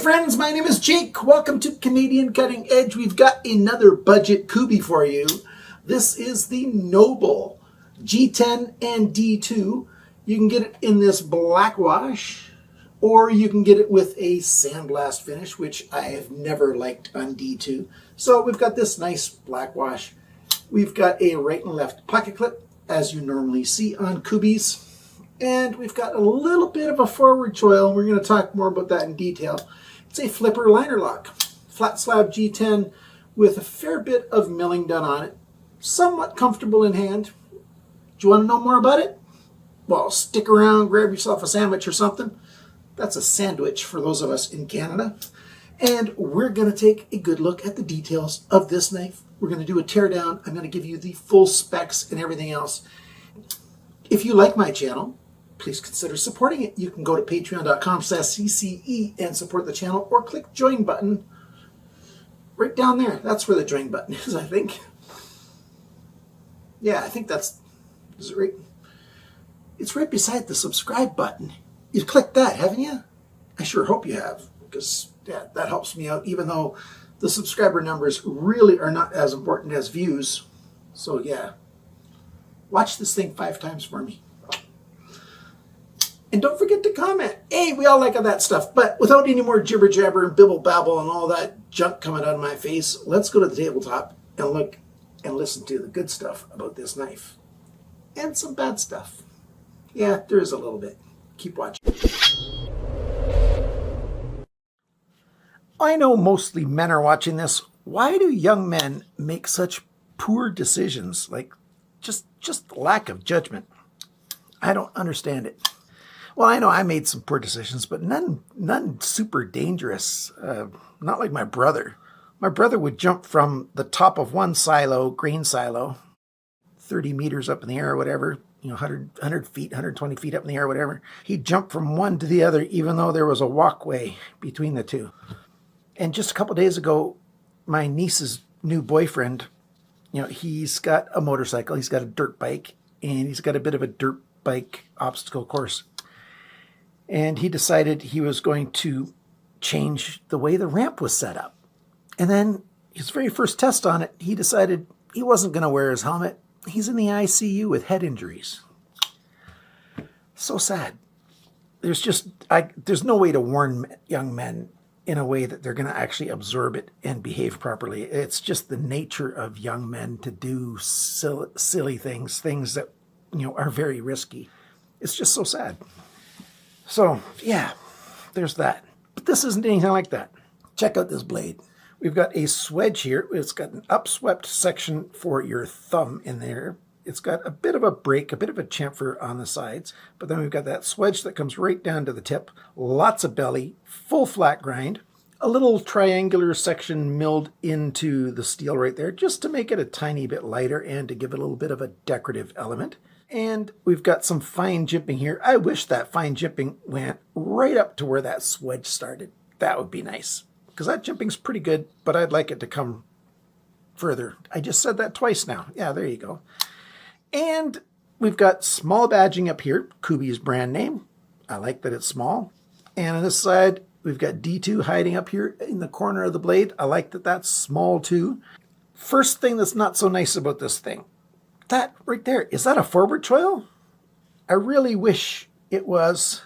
friends, my name is Jake. Welcome to Canadian Cutting Edge. We've got another budget Kubey for you. This is the Noble G10 and D2. You can get it in this black wash, or you can get it with a sandblast finish, which I have never liked on D2. So we've got this nice black wash. We've got a right and left pocket clip, as you normally see on Kubeys. And we've got a little bit of a forward choil, and we're going to talk more about that in detail. It's a flipper liner lock, flat slab G10 with a fair bit of milling done on it. Somewhat comfortable in hand. Do you want to know more about it? Well, stick around, grab yourself a sandwich or something. That's a sandwich for those of us in Canada. And we're going to take a good look at the details of this knife. We're going to do a teardown. I'm going to give you the full specs and everything else. If you like my channel, please consider supporting it. You can go to patreon.com/CCE and support the channel, or click join button right down there. That's where the join button is, I think. Yeah, I think that's, is it right? It's right beside the subscribe button. You've clicked that, haven't you? I sure hope you have, because yeah, that helps me out, even though the subscriber numbers really are not as important as views. So yeah, watch this thing 5 times for me. And don't forget to comment. Hey, we all like all that stuff. But without any more jibber jabber and bibble babble and all that junk coming out of my face, let's go to the tabletop and look and listen to the good stuff about this knife. And some bad stuff. Yeah, there is a little bit. Keep watching. I know mostly men are watching this. Why do young men make such poor decisions? Like, just lack of judgment. I don't understand it. Well, I know I made some poor decisions, but none super dangerous. Not like my brother. My brother would jump from the top of one silo, grain silo, 30 meters up in the air or whatever, 100 feet, 120 feet up in the air or whatever. He'd jump from one to the other, even though there was a walkway between the two. And just a couple days ago, my niece's new boyfriend, he's got a motorcycle, he's got a dirt bike, and he's got a bit of a dirt bike obstacle course. And he decided he was going to change the way the ramp was set up. And then his very first test on it, he decided he wasn't going to wear his helmet. He's in the ICU with head injuries. So sad. There's no way to warn young men in a way that they're going to actually absorb it and behave properly. It's just the nature of young men to do silly things that are very risky. It's just so sad. So, yeah, there's that. But this isn't anything like that. Check out this blade. We've got a swedge here. It's got an upswept section for your thumb in there. It's got a bit of a break, a bit of a chamfer on the sides. But then we've got that swedge that comes right down to the tip. Lots of belly, full flat grind. A little triangular section milled into the steel right there, just to make it a tiny bit lighter and to give it a little bit of a decorative element. And we've got some fine jimping here. I wish that fine jimping went right up to where that swedge started. That would be nice, because that jimping's pretty good, but I'd like it to come further. I just said that twice now. Yeah, there you go. And we've got small badging up here, Kubey's brand name. I like that it's small. And on this side, we've got D2 hiding up here in the corner of the blade. I like that that's small too. First thing that's not so nice about this thing, that right there, is that a forward choil? I really wish it was.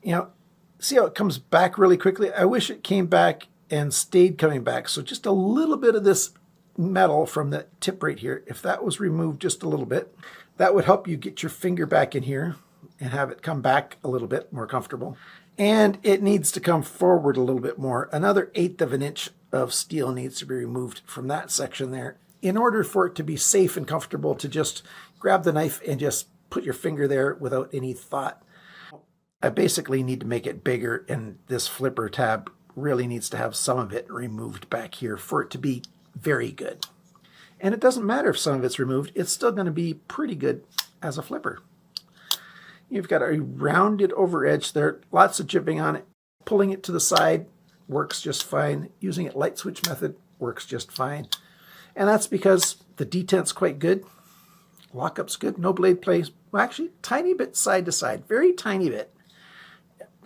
See how it comes back really quickly? I wish it came back and stayed coming back. So just a little bit of this metal from the tip right here, if that was removed just a little bit, that would help you get your finger back in here and have it come back a little bit more comfortable. And it needs to come forward a little bit more. Another 1/8 of an inch of steel needs to be removed from that section there, in order for it to be safe and comfortable to just grab the knife and just put your finger there without any thought. I basically need to make it bigger, and this flipper tab really needs to have some of it removed back here for it to be very good. And it doesn't matter if some of it's removed, it's still going to be pretty good as a flipper. You've got a rounded over edge there, lots of jimping on it. Pulling it to the side works just fine. Using it light switch method works just fine. And that's because the detent's quite good. Lockup's good. No blade play. Well, actually, tiny bit side to side. Very tiny bit.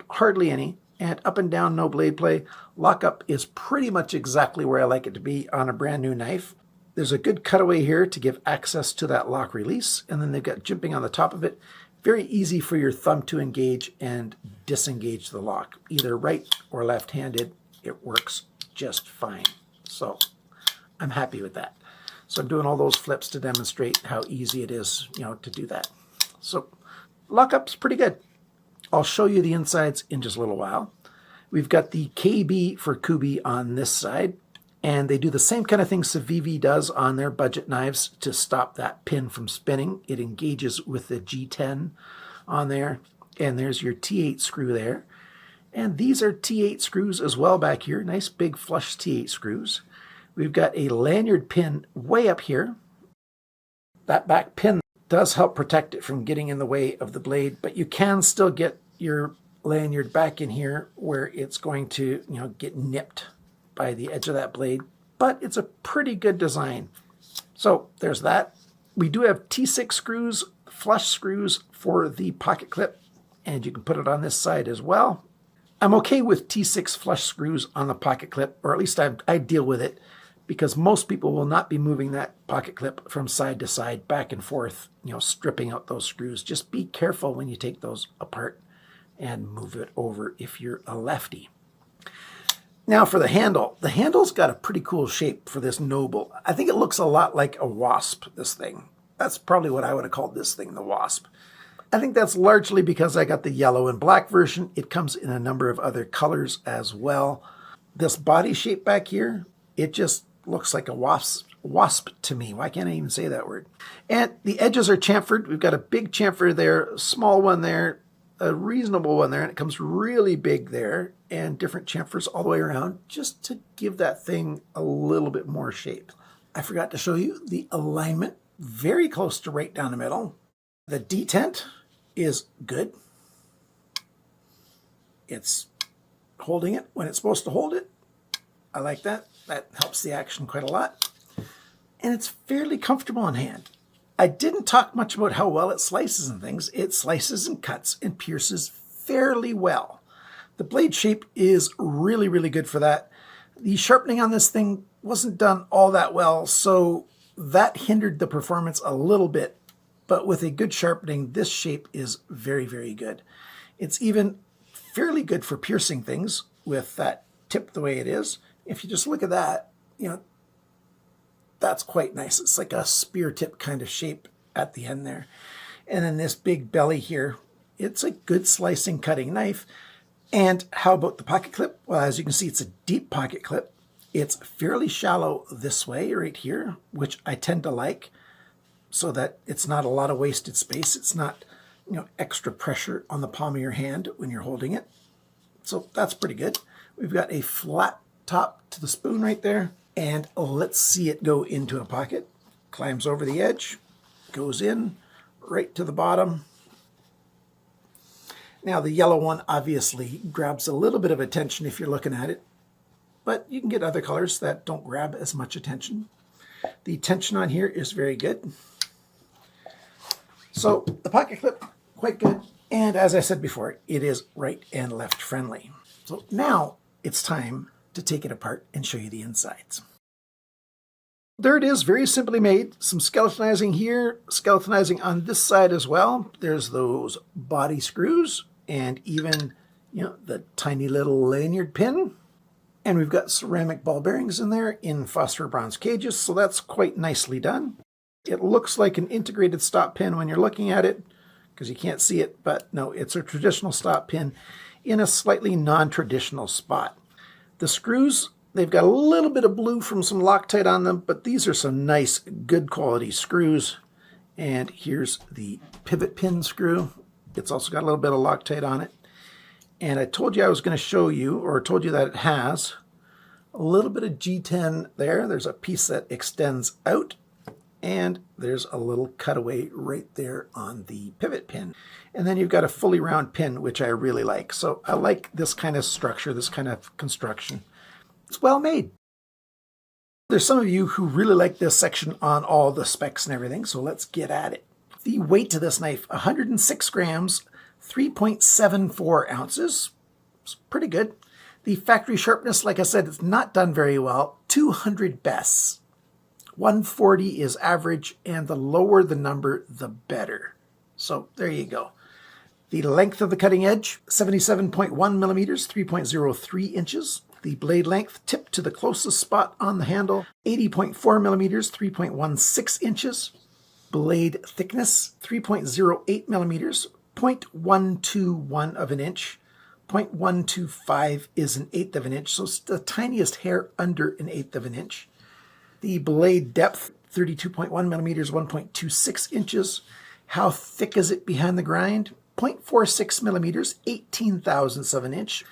Hardly any. And up and down, no blade play. Lockup is pretty much exactly where I like it to be on a brand new knife. There's a good cutaway here to give access to that lock release. And then they've got jimping on the top of it. Very easy for your thumb to engage and disengage the lock. Either right or left-handed, it works just fine. So I'm happy with that. So I'm doing all those flips to demonstrate how easy it is, to do that. So lockup's pretty good. I'll show you the insides in just a little while. We've got the KB for Kubey on this side, and they do the same kind of thing Civivi does on their budget knives to stop that pin from spinning. It engages with the G10 on there, and there's your T8 screw there. And these are T8 screws as well back here, nice big flush T8 screws. We've got a lanyard pin way up here. That back pin does help protect it from getting in the way of the blade, but you can still get your lanyard back in here where it's going to, get nipped by the edge of that blade, but it's a pretty good design. So there's that. We do have T6 screws, flush screws for the pocket clip, and you can put it on this side as well. I'm okay with T6 flush screws on the pocket clip, or at least I deal with it, because most people will not be moving that pocket clip from side to side, back and forth, stripping out those screws. Just be careful when you take those apart and move it over if you're a lefty. Now for the handle. The handle's got a pretty cool shape for this Noble. I think it looks a lot like a Wasp, this thing. That's probably what I would have called this thing, the Wasp. I think that's largely because I got the yellow and black version. It comes in a number of other colors as well. This body shape back here, it just looks like a wasp to me. Why can't I even say that word? And the edges are chamfered. We've got a big chamfer there, a small one there, a reasonable one there, and it comes really big there, and different chamfers all the way around just to give that thing a little bit more shape. I forgot to show you the alignment, very close to right down the middle. The detent is good. It's holding it when it's supposed to hold it. I like that. That helps the action quite a lot. And it's fairly comfortable in hand. I didn't talk much about how well it slices and things. It slices and cuts and pierces fairly well. The blade shape is really, really good for that. The sharpening on this thing wasn't done all that well, so that hindered the performance a little bit. But with a good sharpening, this shape is very, very good. It's even fairly good for piercing things with that tip the way it is. If you just look at that, that's quite nice. It's like a spear tip kind of shape at the end there. And then this big belly here, it's a good slicing, cutting knife. And how about the pocket clip? Well, as you can see, it's a deep pocket clip. It's fairly shallow this way, right here, which I tend to like, so that it's not a lot of wasted space. It's not, extra pressure on the palm of your hand when you're holding it. So that's pretty good. We've got a flat top to the spoon right there. And let's see it go into a pocket. Climbs over the edge, goes in right to the bottom. Now the yellow one obviously grabs a little bit of attention if you're looking at it, but you can get other colors that don't grab as much attention. The tension on here is very good. So the pocket clip, quite good. And as I said before, it is right and left friendly. So now it's time to take it apart and show you the insides. There it is, very simply made. Some skeletonizing here, skeletonizing on this side as well. There's those body screws and even, the tiny little lanyard pin. And we've got ceramic ball bearings in there in phosphor bronze cages, so that's quite nicely done. It looks like an integrated stop pin when you're looking at it, because you can't see it, but no, it's a traditional stop pin in a slightly non-traditional spot. The screws, they've got a little bit of blue from some Loctite on them, but these are some nice, good quality screws. And here's the pivot pin screw. It's also got a little bit of Loctite on it. And I told you I was going to show you, or told you that it has a little bit of G10 there. There's a piece that extends out, and there's a little cutaway right there on the pivot pin. And then you've got a fully round pin, which I really like. So I like this kind of structure, this kind of construction. It's well made. There's some of you who really like this section on all the specs and everything, so let's get at it. The weight to this knife, 106 grams, 3.74 ounces. It's pretty good. The factory sharpness, like I said, it's not done very well. 200 best. 140 is average, and the lower the number, the better. So there you go. The length of the cutting edge, 77.1 millimeters, 3.03 inches. The blade length, tip to the closest spot on the handle, 80.4 millimeters, 3.16 inches. Blade thickness, 3.08 millimeters, 0.121 of an inch. 0.125 is an eighth of an inch, so it's the tiniest hair under an eighth of an inch. The blade depth, 32.1 millimeters, 1.26 inches. How thick is it behind the grind? 0.46 millimeters, 18 thousandths of an inch.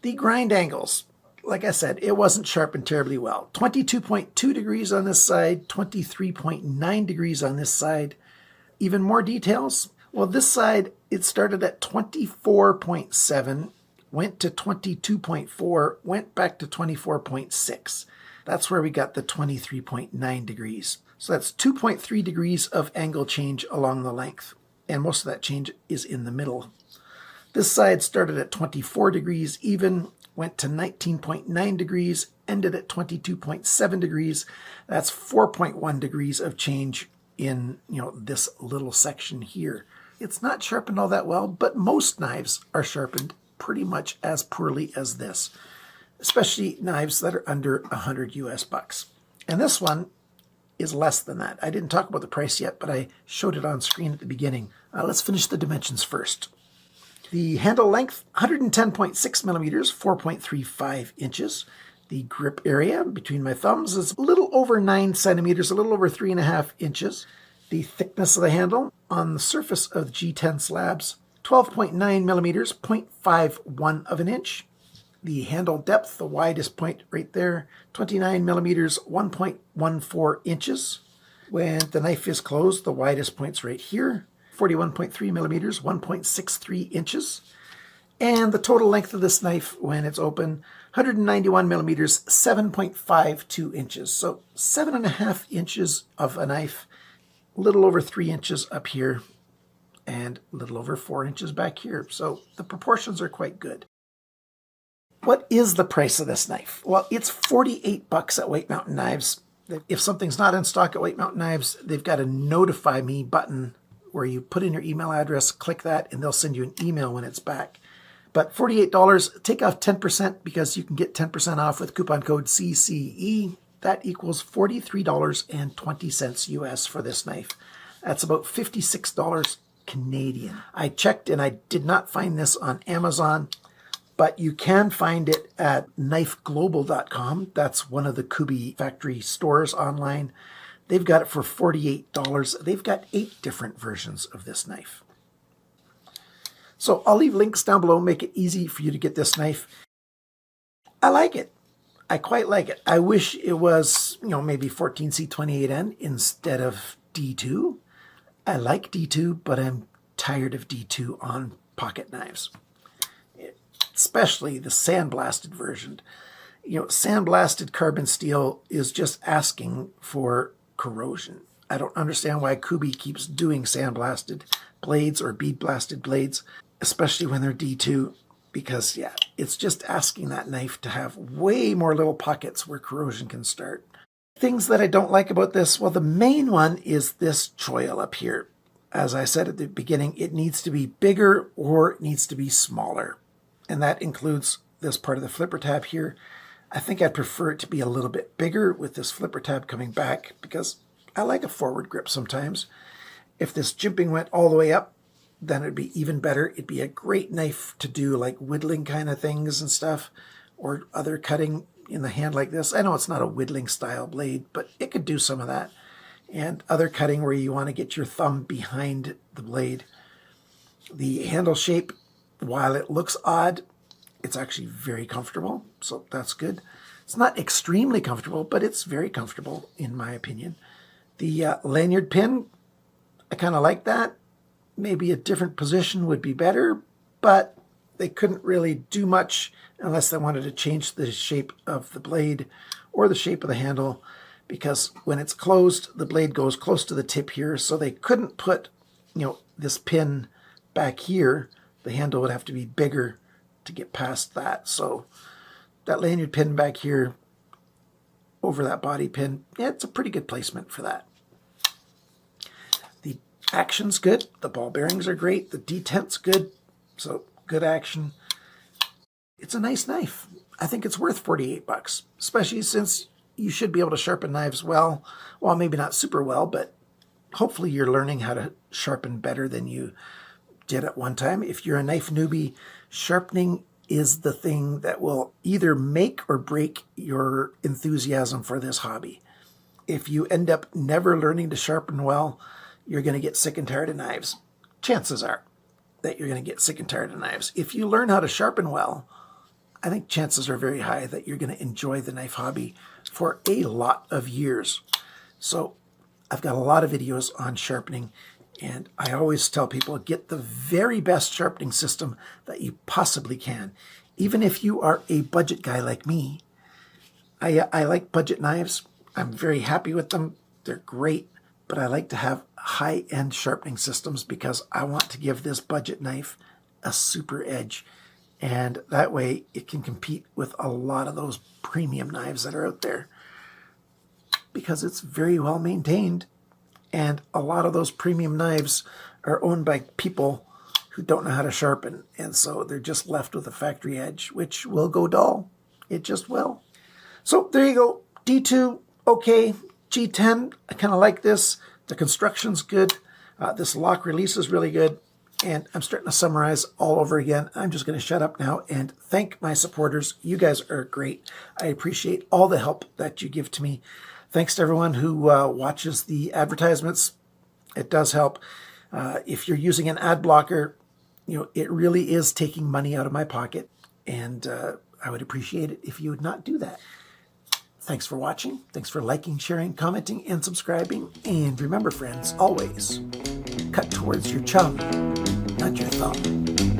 The grind angles, like I said, it wasn't sharpened terribly well. 22.2 degrees on this side, 23.9 degrees on this side. Even more details? Well, this side, it started at 24.7, went to 22.4, went back to 24.6. That's where we got the 23.9 degrees. So that's 2.3 degrees of angle change along the length. And most of that change is in the middle. This side started at 24 degrees even, went to 19.9 degrees, ended at 22.7 degrees. That's 4.1 degrees of change in, this little section here. It's not sharpened all that well, but most knives are sharpened pretty much as poorly as this, especially knives that are under 100 US bucks. And this one is less than that. I didn't talk about the price yet, but I showed it on screen at the beginning. Let's finish the dimensions first. The handle length, 110.6 millimeters, 4.35 inches. The grip area between my thumbs is a little over 9 centimeters, a little over 3.5 inches. The thickness of the handle on the surface of the G10 slabs, 12.9 millimeters, 0.51 of an inch. The handle depth, the widest point right there, 29 millimeters, 1.14 inches. When the knife is closed, the widest point's right here, 41.3 millimeters, 1.63 inches. And the total length of this knife when it's open, 191 millimeters, 7.52 inches. So 7.5 inches of a knife, a little over 3 inches up here, and a little over 4 inches back here. So the proportions are quite good. What is the price of this knife? Well, it's 48 bucks at White Mountain Knives. If something's not in stock at White Mountain Knives, they've got a notify me button where you put in your email address, click that, and they'll send you an email when it's back. But $48, take off 10% because you can get 10% off with coupon code CCE. That equals $43.20 US for this knife. That's about $56 Canadian. I checked and I did not find this on Amazon, but you can find it at knifeglobal.com. That's one of the Kubey factory stores online. They've got it for $48. They've got 8 different versions of this knife. So I'll leave links down below, make it easy for you to get this knife. I like it. I quite like it. I wish it was, maybe 14C28N instead of D2. I like D2, but I'm tired of D2 on pocket knives, especially the sandblasted version. Sandblasted carbon steel is just asking for corrosion. I don't understand why Kubey keeps doing sandblasted blades or bead blasted blades, especially when they're D2, because it's just asking that knife to have way more little pockets where corrosion can start. Things that I don't like about this, well, the main one is this choil up here. As I said at the beginning, it needs to be bigger or it needs to be smaller. And that includes this part of the flipper tab here. I think I'd prefer it to be a little bit bigger with this flipper tab coming back because I like a forward grip sometimes. If this jimping went all the way up, then it'd be even better. It'd be a great knife to do like whittling kind of things and stuff, or other cutting in the hand like this. I know it's not a whittling style blade, but it could do some of that. And other cutting where you want to get your thumb behind the blade. The handle shape, while it looks odd, it's actually very comfortable, so that's good. It's not extremely comfortable, but it's very comfortable in my opinion. The lanyard pin, I kind of like that. Maybe a different position would be better, but they couldn't really do much unless they wanted to change the shape of the blade or the shape of the handle, because when it's closed, the blade goes close to the tip here, so they couldn't put, this pin back here. The handle would have to be bigger to get past that. So that lanyard pin back here over that body pin, yeah, it's a pretty good placement for that. The action's good. The ball bearings are great. The detent's good. So good action. It's a nice knife. I think it's worth 48 bucks, especially since you should be able to sharpen knives well. Well, maybe not super well, but hopefully you're learning how to sharpen better than you did at one time. If you're a knife newbie, sharpening is the thing that will either make or break your enthusiasm for this hobby. If you end up never learning to sharpen well, you're going to get sick and tired of knives. Chances are that you're going to get sick and tired of knives. If you learn how to sharpen well, I think chances are very high that you're going to enjoy the knife hobby for a lot of years. So I've got a lot of videos on sharpening, and I always tell people, get the very best sharpening system that you possibly can. Even if you are a budget guy like me, I like budget knives. I'm very happy with them. They're great, but I like to have high-end sharpening systems because I want to give this budget knife a super edge. And that way it can compete with a lot of those premium knives that are out there because it's very well maintained. And a lot of those premium knives are owned by people who don't know how to sharpen. And so they're just left with a factory edge, which will go dull. It just will. So there you go. D2, okay. G10, I kind of like this. The construction's good. This lock release is really good. And I'm starting to summarize all over again. I'm just going to shut up now and thank my supporters. You guys are great. I appreciate all the help that you give to me. Thanks to everyone who watches the advertisements. It does help. If you're using an ad blocker, you know, it really is taking money out of my pocket. And I would appreciate it if you would not do that. Thanks for watching. Thanks for liking, sharing, commenting, and subscribing. And remember, friends, always cut towards your chum, not your thumb.